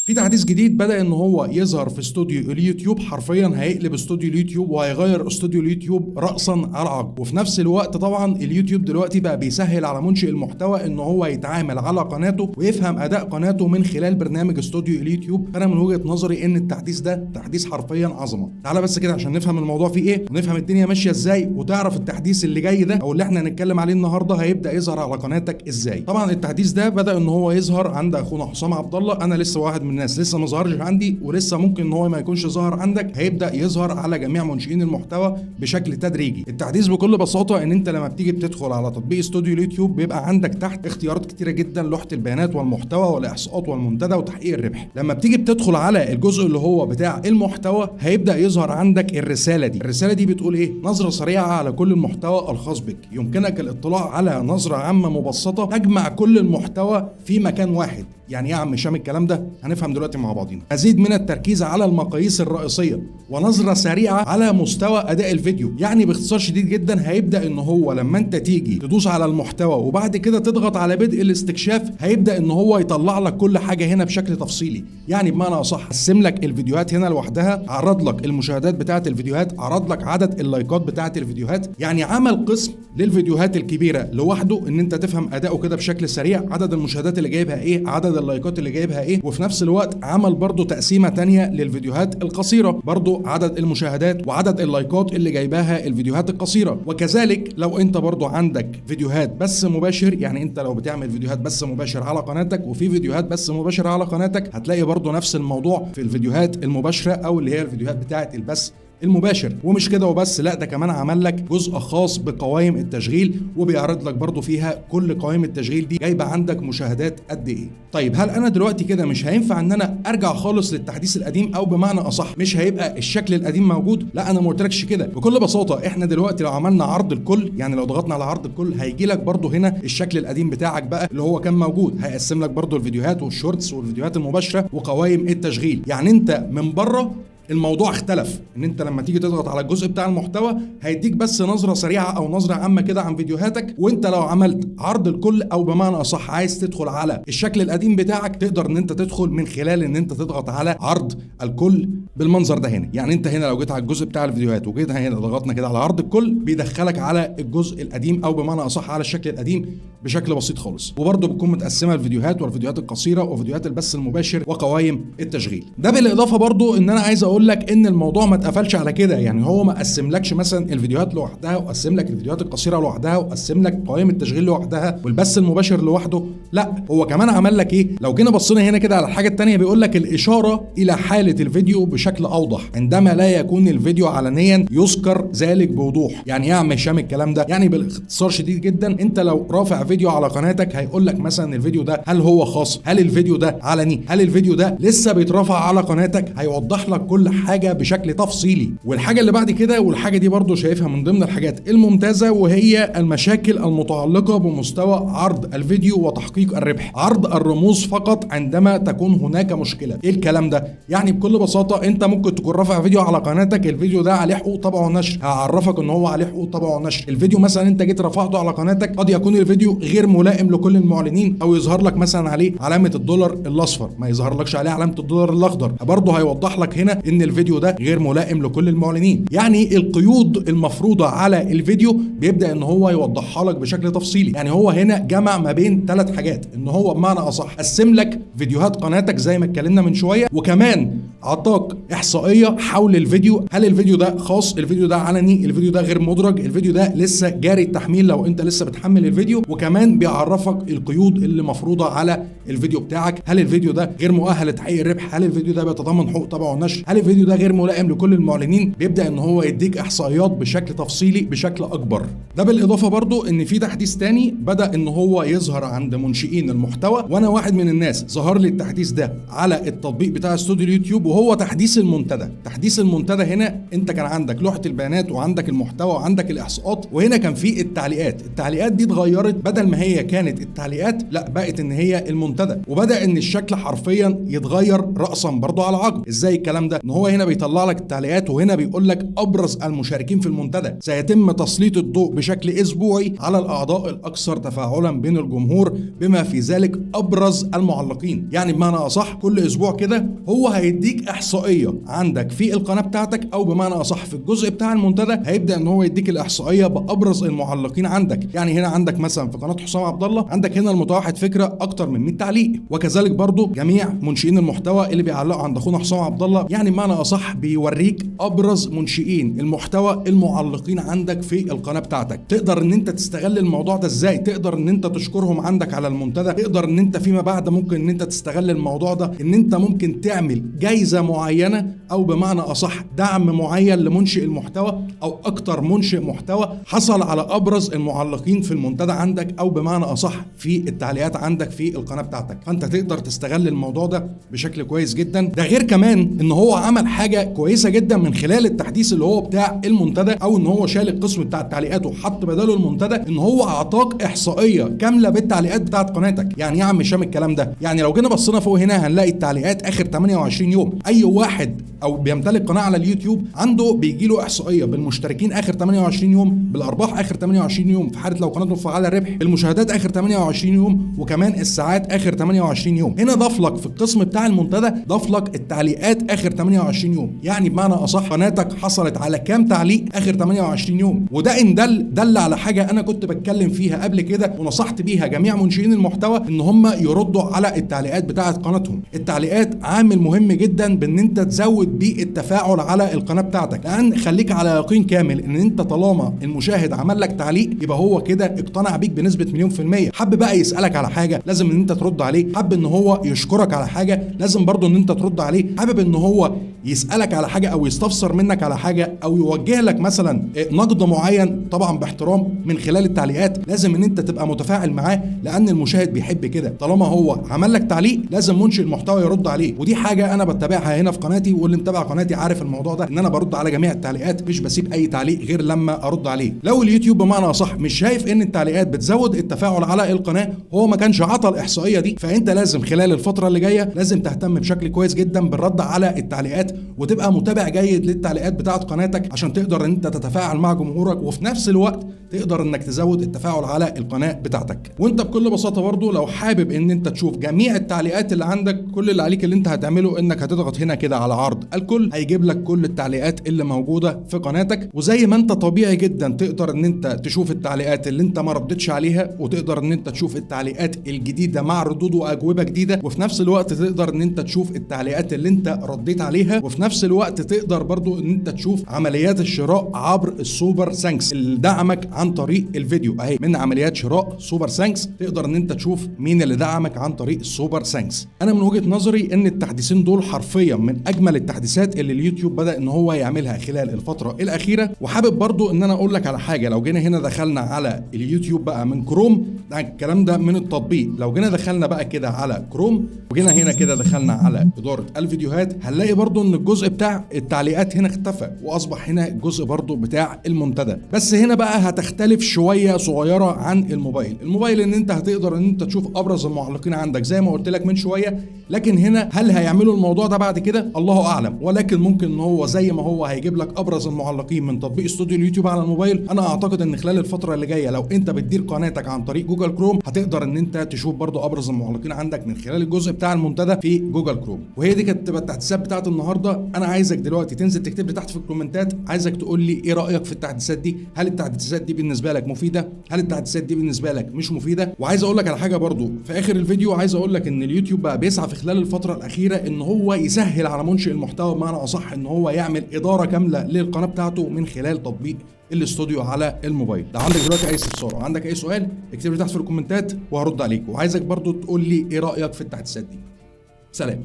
في تحديث جديد بدأ ان هو يظهر في استوديو اليوتيوب، حرفيا هيقلب استوديو اليوتيوب وهيغير استوديو اليوتيوب رأسا على عقب. وفي نفس الوقت طبعا اليوتيوب دلوقتي بقى بيسهل على منشئ المحتوى ان هو يتعامل على قناته ويفهم اداء قناته من خلال برنامج استوديو اليوتيوب. انا من وجهة نظري ان التحديث ده تحديث حرفيا عظمة. تعالى بس كده عشان نفهم الموضوع فيه ايه ونفهم الدنيا ماشية ازاي وتعرف التحديث اللي جاي ده او اللي احنا هنتكلم عليه النهارده هيبدأ يظهر على قناتك ازاي. طبعا التحديث ده بدأ ان هو يظهر عند اخونا حسام عبد الله، انا لسه واحد من الناس لسه ما ظهرش عندي، ولسه ممكن ان هو ما يكونش ظهر عندك. هيبدا يظهر على جميع منشئين المحتوى بشكل تدريجي. التحديث بكل بساطه ان انت لما بتيجي بتدخل على تطبيق استوديو اليوتيوب بيبقى عندك تحت اختيارات كتيره جدا، لوحه البيانات والمحتوى والاحصاءات والمنتدى وتحقيق الربح. لما بتيجي بتدخل على الجزء اللي هو بتاع المحتوى هيبدا يظهر عندك الرساله دي. الرساله دي بتقول ايه؟ نظره سريعه على كل المحتوى الخاص بك، يمكنك الاطلاع على نظره عامه مبسطه تجمع كل المحتوى في مكان واحد. يعني ايه يا عم هشام الكلام ده؟ هنفهم دلوقتي مع بعضينا. مزيد من التركيز على المقاييس الرئيسيه ونظره سريعه على مستوى اداء الفيديو. يعني باختصار شديد جدا هيبدا ان هو لما انت تيجي تدوس على المحتوى وبعد كده تضغط على بدء الاستكشاف هيبدا ان هو يطلع لك كل حاجه هنا بشكل تفصيلي. يعني بمعنى اصح قسم لك الفيديوهات هنا لوحدها، عرض لك المشاهدات بتاعه الفيديوهات، عرض لك عدد اللايكات بتاعه الفيديوهات. يعني عمل قسم للفيديوهات الكبيره لوحده ان انت تفهم اداؤه كده بشكل سريع، عدد المشاهدات اللي جايبها ايه، عدد اللايكات اللي جايبها ايه. وفي نفس الوقت عمل برضو تقسيمه تانية للفيديوهات القصيره، برضو عدد المشاهدات وعدد اللايكات اللي جايباها الفيديوهات القصيره. وكذلك لو انت برضو عندك فيديوهات بس مباشر، يعني انت لو بتعمل فيديوهات بس مباشر على قناتك وفي فيديوهات بس مباشر على قناتك هتلاقي برضو نفس الموضوع في الفيديوهات المباشره او اللي هي الفيديوهات بتاعه البث المباشر. ومش كده وبس، لا ده كمان عمل لك جزء خاص بقوائم التشغيل وبيعرض لك برضو فيها كل قوائم التشغيل دي جايبه عندك مشاهدات قد ايه. طيب هل انا دلوقتي كده مش هينفع ان انا ارجع خالص للتحديث القديم، او بمعنى اصح مش هيبقى الشكل القديم موجود؟ لا انا ما قلتلكش كده. بكل بساطه احنا دلوقتي لو عملنا عرض الكل، يعني لو ضغطنا على عرض الكل هيجي لك برضو هنا الشكل القديم بتاعك بقى اللي هو كان موجود. هيقسم لك برضو الفيديوهات والشورتس والفيديوهات المباشره وقوائم التشغيل. يعني انت من بره الموضوع اختلف، ان انت لما تيجي تضغط على الجزء بتاع المحتوى هيديك بس نظره سريعه او نظره عامه كده عن فيديوهاتك. وانت لو عملت عرض الكل او بمعنى اصح عايز تدخل على الشكل القديم بتاعك تقدر ان انت تدخل من خلال ان انت تضغط على عرض الكل بالمنظر ده هنا. يعني انت هنا لو جيت على الجزء بتاع الفيديوهات وجيت هنا ضغطنا كده على عرض الكل بيدخلك على الجزء القديم او بمعنى اصح على الشكل القديم بشكل بسيط خالص. وبرده بتكون متقسمه الفيديوهات والفيديوهات القصيره وفيديوهات البث المباشر وقوائم التشغيل. ده بالاضافه برده ان انا عايز اقول لك ان الموضوع ما اتقفلش على كده. يعني هو ما قسملكش مثلا الفيديوهات لوحدها وقسم لك الفيديوهات القصيره لوحدها وقسم لك قوائم التشغيل لوحدها والبث المباشر لوحده. لا هو كمان عمل لك ايه؟ لو جينا بصينا هنا كده على الحاجه الثانيه بيقول لك الاشاره الى حاله الفيديو بشكل اوضح عندما لا يكون الفيديو علنيا يذكر ذلك بوضوح. يعني ايه يا عم هشام الكلام ده؟ يعني باختصار شديد جدا انت لو رافع فيديو على قناتك هيقول لك مثلا الفيديو ده هل هو خاص؟ هل الفيديو ده علني؟ هل الفيديو ده لسه بيترفع على قناتك؟ هيوضح لك كل حاجه بشكل تفصيلي. والحاجه اللي بعد كده، والحاجه دي برضو شايفها من ضمن الحاجات الممتازه، وهي المشاكل المتعلقه بمستوى عرض الفيديو وتحقيق الربح. عرض الرموز فقط عندما تكون هناك مشكله. ايه الكلام ده؟ يعني بكل بساطه انت ممكن تكون رافع فيديو على قناتك الفيديو ده عليه حقوق طبع ونشر، هعرفك ان هو عليه حقوق طبع ونشر. الفيديو مثلا انت جيت رفعته على قناتك قد يكون الفيديو غير ملائم لكل المعلنين او يظهر لك مثلا عليه علامه الدولار الاصفر ما يظهر لكش عليه علامه الدولار الاخضر. برضه هيوضح لك هنا ان الفيديو ده غير ملائم لكل المعلنين. يعني القيود المفروضه على الفيديو بيبدا ان هو يوضحها لك بشكل تفصيلي. يعني هو هنا جمع ما بين 3 حاجات، ان هو بمعنى اصح قسم لك فيديوهات قناتك زي ما اتكلمنا من شويه، وكمان عطاك احصائيه حول الفيديو. هل الفيديو ده خاص؟ الفيديو ده علني؟ الفيديو ده غير مدرج؟ الفيديو ده لسه جاري التحميل لو انت لسه بتحمل الفيديو؟ وكمان بيعرفك القيود اللي مفروضه على الفيديو بتاعك. هل الفيديو ده غير مؤهل لتحقيق الربح؟ هل الفيديو ده بيتضمن حقوق طبع ونشر؟ هل الفيديو ده غير ملائم لكل المعلنين؟ بيبدا ان هو يديك احصائيات بشكل تفصيلي بشكل اكبر. ده بالاضافه برضو ان في تحديث تاني بدا ان هو يظهر عند منشئين المحتوى، وانا واحد من الناس ظهر لي التحديث ده على التطبيق بتاع استوديو اليوتيوب، وهو تحديث المنتدى. تحديث المنتدى هنا انت كان عندك لوحه البيانات وعندك المحتوى وعندك الاحصاءات، وهنا كان في التعليقات دي اتغيرت، بدل ما هي كانت التعليقات لا بقت ان هي المنتدى، وبدا ان الشكل حرفيا يتغير راسا برضو على عقب. ازاي الكلام ده؟ ان هو هنا بيطلع لك التعليقات، وهنا بيقول لك ابرز المشاركين في المنتدى. سيتم تسليط الضوء بشكل اسبوعي على الاعضاء الاكثر تفاعلا بين الجمهور، بما في ذلك ابرز المعلقين. يعني بمعنى اصح كل اسبوع كده هو هيديك احصائيه عندك في القناه بتاعتك، او بمعنى اصح في الجزء بتاع المنتدى هيبدا ان هو يديك الاحصائيه بابرز المعلقين عندك. يعني هنا عندك مثلا في قناه حسام عبد الله عندك هنا المتوحد فكره اكتر من 100 تعليق، وكذلك برضو جميع منشئين المحتوى اللي بيعلقوا عند اخونا حسام عبد الله. يعني بمعنى اصح بيوريك ابرز منشئين المحتوى المعلقين عندك في القناه بتاعتك. تقدر ان انت تستغل الموضوع ده ازاي؟ تقدر ان انت تشكرهم عندك على المنتدى، تقدر ان انت فيما بعد ممكن ان انت تستغل الموضوع ده ان انت ممكن تعمل جايزه معينه، او بمعنى اصح دعم معين لمنشئ المحتوى او اكتر منشئ محتوى حصل على ابرز المعلقين في المنتدى عندك، او بمعنى اصح في التعليقات عندك في القناه بتاعتك. فانت تقدر تستغل الموضوع ده بشكل كويس جدا. ده غير كمان ان هو عمل حاجه كويسه جدا من خلال التحديث اللي هو بتاع المنتدى، او ان هو شال القسم بتاع التعليقات وحط بداله المنتدى، ان هو اعطاك احصائيه كامله بالتعليقات بتاعت قناتك. يعني يا عم هشام الكلام ده، يعني لو جينا بصينا فوق هنا هنلاقي التعليقات اخر 28 يوم. اي واحد او بيمتلك قناه على اليوتيوب عنده بيجي له احصائيه بالمشتركين اخر 28 يوم، بالارباح اخر 28 يوم في حاله لو قناته فعاله الربح، بالمشاهدات اخر 28 يوم، وكمان الساعات اخر 28 يوم. هنا ضاف لك في القسم بتاع المنتدى ضاف لك التعليقات اخر 28 يوم. يعني بمعنى اصح قناتك حصلت على كام تعليق اخر 28 يوم. وده ان دل على حاجه انا كنت بتكلم فيها قبل كده ونصحت بيها جميع منشئين المحتوى ان هم يردوا على التعليقات بتاعه قناتهم. التعليقات عامل مهم جدا بان انت تزود بيه التفاعل على القناه بتاعتك، لان خليك على يقين كامل ان انت طالما المشاهد عمل لك تعليق يبقى هو كده اقتنع بيك بنسبه مليون في الميه. حب بقى يسالك على حاجه لازم ان انت ترد عليه، حب ان هو يشكرك على حاجه لازم برضه ان انت ترد عليه، حابب ان هو يسالك على حاجه او يستفسر منك على حاجه او يوجه لك مثلا نقد معين طبعا باحترام من خلال التعليقات، لازم ان انت تبقى متفاعل معاه، لان المشاهد بيحب كده. طالما هو عمل لك تعليق لازم منشئ المحتوى يرد عليه. ودي حاجه انا بتابعها هنا في قناتي، واللي متابع قناتي عارف الموضوع ده ان انا برد على جميع التعليقات، مش بسيب اي تعليق غير لما ارد عليه. لو اليوتيوب بمعنى صح مش شايف ان التعليقات بتزود التفاعل على القناه، هو ما كانش عطى الاحصائيه دي، فانت لازم خلال الفتره اللي جايه لازم تهتم بشكل كويس جدا بالرد على التعليقات، وتبقى متابع جيد للتعليقات بتاعت قناتك عشان تقدر ان انت تتفاعل مع جمهورك، وفي نفس الوقت تقدر انك تزود التفاعل على القناه بتاعتك. وانت بكل بساطه برضو لو حابب ان انت تشوف جميع التعليقات اللي عندك، كل اللي عليك اللي انت هتعمله انك هتضغط هنا كده على عرض الكل، هيجيب لك كل التعليقات اللي موجوده في قناتك. وزي ما انت طبيعي جدا تقدر ان انت تشوف التعليقات اللي انت ما ردتش عليها، وتقدر ان انت تشوف التعليقات الجديده مع ردود واجوبه جديده، وفي نفس الوقت تقدر ان انت تشوف التعليقات اللي انت رديت عليها، وفي نفس الوقت تقدر برضو ان انت تشوف عمليات الشراء عبر السوبر ثانكس اللي دعمك عن طريق الفيديو. اهي من عمليات شراء سوبر ثانكس تقدر ان انت تشوف مين اللي دعمك عن طريق السوبر ثانكس. انا من وجهة نظري ان التحديثين دول حرفيا من اجمل التحديثات اللي اليوتيوب بدأ ان هو يعملها خلال الفترة الاخيرة. وحابب برضو ان انا اقول لك على حاجة، لو جينا هنا دخلنا على اليوتيوب بقى من كروم، ده الكلام ده من التطبيق، لو جينا دخلنا بقى كده على كروم وجينا هنا كده دخلنا على إدارة الفيديوهات، هنلاقي برضو ان الجزء بتاع التعليقات هنا اختفى، واصبح هنا الجزء برضو بتاع المنتدى. بس هنا بقى هتختلف شوية صغيرة عن الموبايل ان انت هتقدر ان انت تشوف ابرز المعلقين عندك زي ما قلت لك من شوية. لكن هنا هل هيعملوا الموضوع ده بعد كده؟ الله اعلم، ولكن ممكن ان هو زي ما هو هيجيب لك ابرز المعلقين من تطبيق استوديو اليوتيوب على الموبايل. انا اعتقد ان خلال الفترة اللي جاية لو انت بتدير قناتك عن طريق جوجل كروم هتقدر ان انت تشوف برضو ابرز المعلقين عندك من خلال الجزء بتاع المنتدى في جوجل كروم. وهي دي كانت تبقى التحديثات بتاعت النهارده. انا عايزك دلوقتي تنزل تكتب لي تحت في الكومنتات، عايزك تقول لي ايه رايك في التحديثات دي، هل التحديثات دي بالنسبه لك مفيده، هل التحديثات دي بالنسبه لك مش مفيده. وعايز اقول لك على حاجه برضو في اخر الفيديو، عايز اقول لك ان اليوتيوب بقى بيسعى في خلال الفتره الاخيره ان هو يسهل على منشئ المحتوى، بمعنى اصح ان هو يعمل اداره كامله للقناه بتاعته من خلال تطبيق الاستوديو على الموبايل. لو عندك دلوقتي اي استفسار او عندك اي سؤال اكتب لي تحت في الكومنتات وهرد عليك، وعايزك برضو تقول لي ايه رايك في التحديثات دي. سلام.